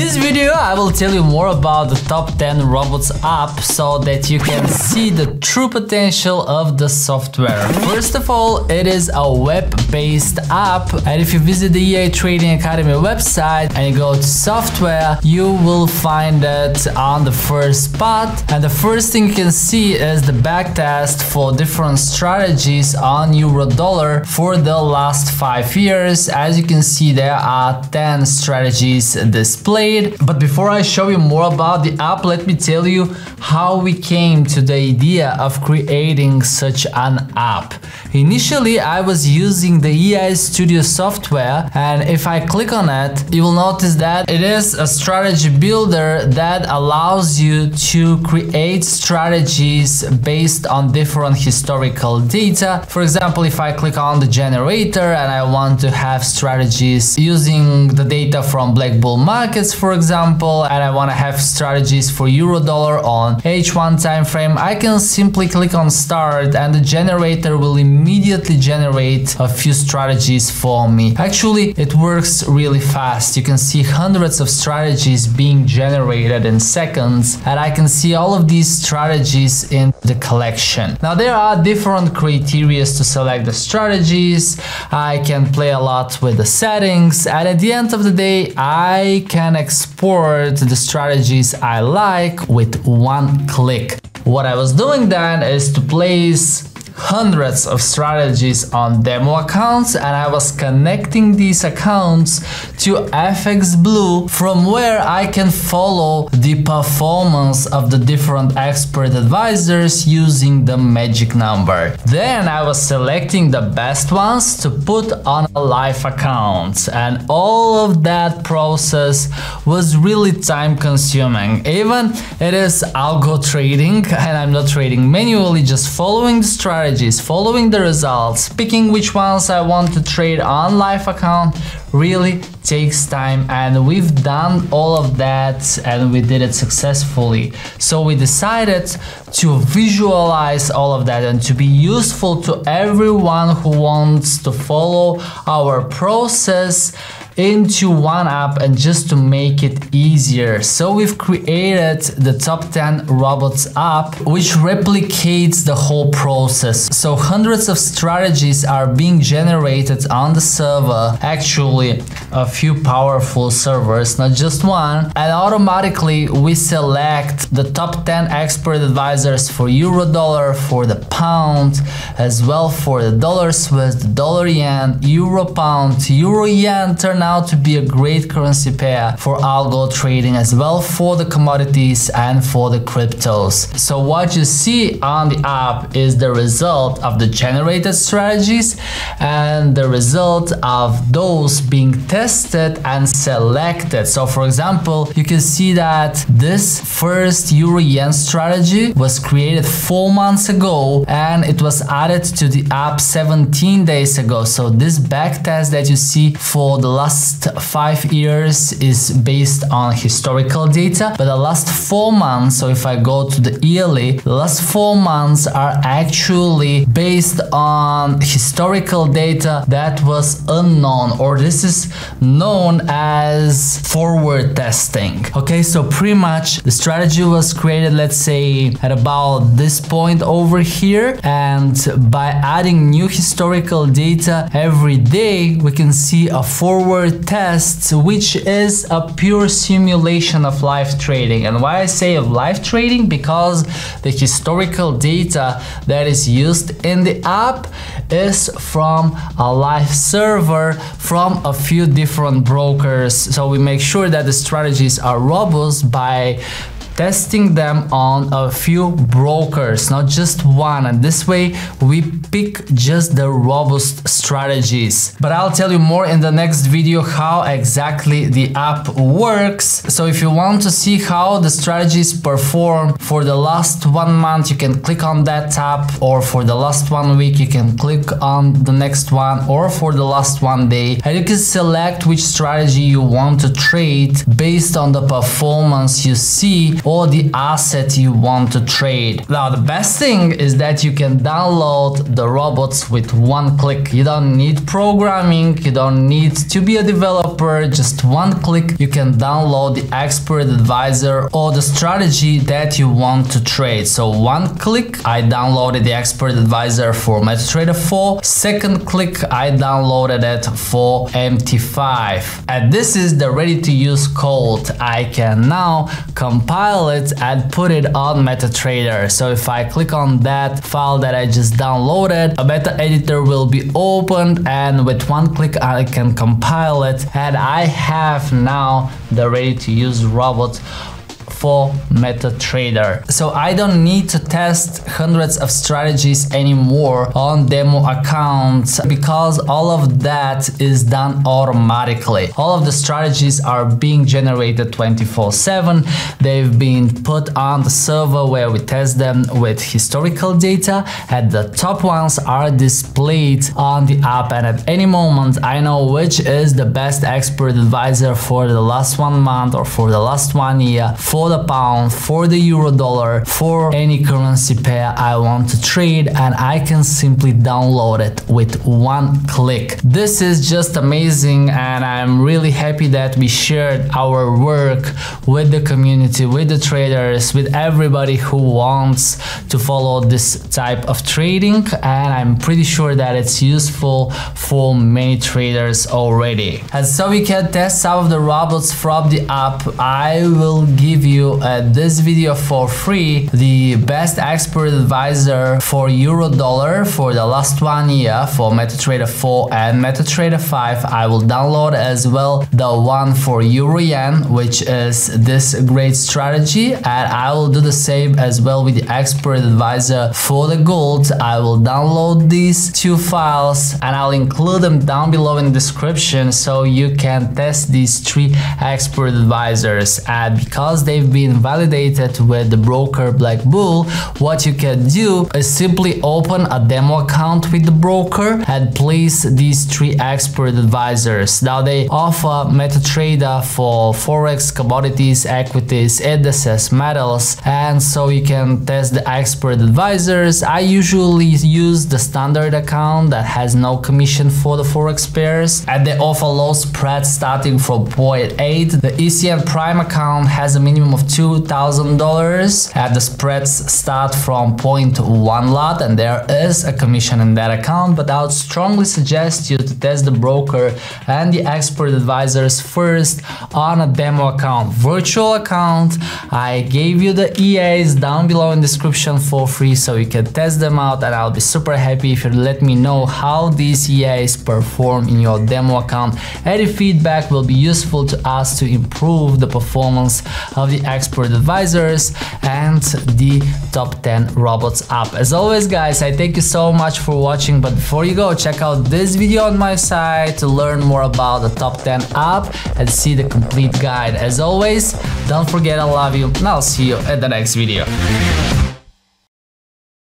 this video I will tell you more about the top 10 robots app so that you can see the true potential of the software. First of all, it is a web-based app, and if you visit the EA Trading Academy website and you go to software, you will find it on the first spot, and the first thing you can see is the backtest for different strategies on euro-dollar for the last 5 years. As you can see, there are 10 strategies displayed. But before I show you more about the app, let me tell you how we came to the idea of creating such an app. Initially, I was using the EA Studio software, and if I click on it, you will notice that it is a strategy builder that allows you to create strategies based on different historical data. For example, if I click on the generator and I want to have strategies using the data from Black Bull markets, for example, and I want to have strategies for euro-dollar on H1 time frame, I can simply click on start and the generator will immediately generate a few strategies for me. Actually, it works really fast. You can see hundreds of strategies being generated in seconds, and I can see all of these strategies in the collection. Now, there are different criteria to select the strategies. I can play a lot with the settings, and at the end of the day, I can export the strategies I like with one click. What I was doing then is to place hundreds of strategies on demo accounts, and I was connecting these accounts to FX Blue, from where I can follow the performance of the different expert advisors using the magic number. Then I was selecting the best ones to put on a live account, and all of that process was really time consuming. Even it is algo trading, and I'm not trading manually, just following the strategy, following the results, picking which ones I want to trade on live account really takes time, and we've done all of that and we did it successfully. So we decided to visualize all of that and to be useful to everyone who wants to follow our process into one app and just to make it easier. So we've created the top 10 robots app, which replicates the whole process. So hundreds of strategies are being generated on the server, actually a few powerful servers, not just one, and automatically we select the top 10 expert advisors for euro-dollar, for the pound, as well for the dollar Swiss, the dollar yen, euro pound, euro yen turn out to be a great currency pair for algo trading, as well for the commodities and for the cryptos. So what you see on the app is the result of the generated strategies and the result of those being tested and selected. So for example, you can see that this first euro yen strategy was created 4 months ago and it was added to the app 17 days ago. So this backtest that you see for the last 5 years is based on historical data, but the last 4 months, so if I go to the yearly, the last 4 months are actually based on historical data that was unknown, or this is known as forward testing. Okay, so pretty much the strategy was created, let's say, at about this point over here, and by adding new historical data every day, we can see a forward test, which is a pure simulation of live trading. And why I say of live trading, because the historical data that is used in the app is from a live server from a few different brokers. So we make sure that the strategies are robust by testing them on a few brokers, not just one, and this way we pick just the robust strategies. But I'll tell you more in the next video how exactly the app works. So if you want to see how the strategies perform for the last 1 month, you can click on that tab, or for the last 1 week you can click on the next one, or for the last 1 day, and you can select which strategy you want to trade based on the performance you see or the asset you want to trade. Now, the best thing is that you can download the robots with one click. You don't need programming, you don't need to be a developer, just one click you can download the expert advisor or the strategy that you want to trade. So one click, I downloaded the expert advisor for MetaTrader 4. Second click, I downloaded it for MT5. And this is the ready to use code. I can now compile it and put it on MetaTrader. So if I click on that file that I just downloaded, a meta editor will be opened, and with one click I can compile it, and I have now the ready to use robot for MetaTrader. So I don't need to test hundreds of strategies anymore on demo accounts, because all of that is done automatically. All of the strategies are being generated 24/7. They've been put on the server where we test them with historical data, and the top ones are displayed on the app, and at any moment I know which is the best expert advisor for the last 1 month or for the last 1 year, for the pound, for the euro dollar, for any currency pair I want to trade, and I can simply download it with one click. This is just amazing, and I'm really happy that we shared our work with the community, with the traders, with everybody who wants to follow this type of trading, and I'm pretty sure that it's useful for many traders already. And so we can test some of the robots from the app. I will give you this video for free, the best expert advisor for euro dollar for the last 1 year for MetaTrader 4 and MetaTrader 5. I will download as well the one for euro yen, which is this great strategy, and I will do the same as well with the expert advisor for the gold. I will download these 2 files and I'll include them down below in the description so you can test these 3 expert advisors. And because they've been validated with the broker Black Bull, what you can do is simply open a demo account with the broker and place these 3 expert advisors. Now they offer MetaTrader for forex, commodities, equities, indices, metals, and so you can test the expert advisors. I usually use the standard account that has no commission for the forex pairs, and they offer low spreads starting from 0.8. The ECN Prime account has a minimum of $2,000 and the spreads start from 0.1 lot, and there is a commission in that account, but I would strongly suggest you to test the broker and the expert advisors first on a demo account, virtual account. I gave you the EAs down below in the description for free so you can test them out, and I'll be super happy if you let me know how these EAs perform in your demo account. Any feedback will be useful to us to improve the performance of the expert advisors and the top 10 robots app. As always guys, I thank you so much for watching, but before you go, check out this video on my site to learn more about the top 10 app and see the complete guide. As always, don't forget I love you, and I'll see you in the next video.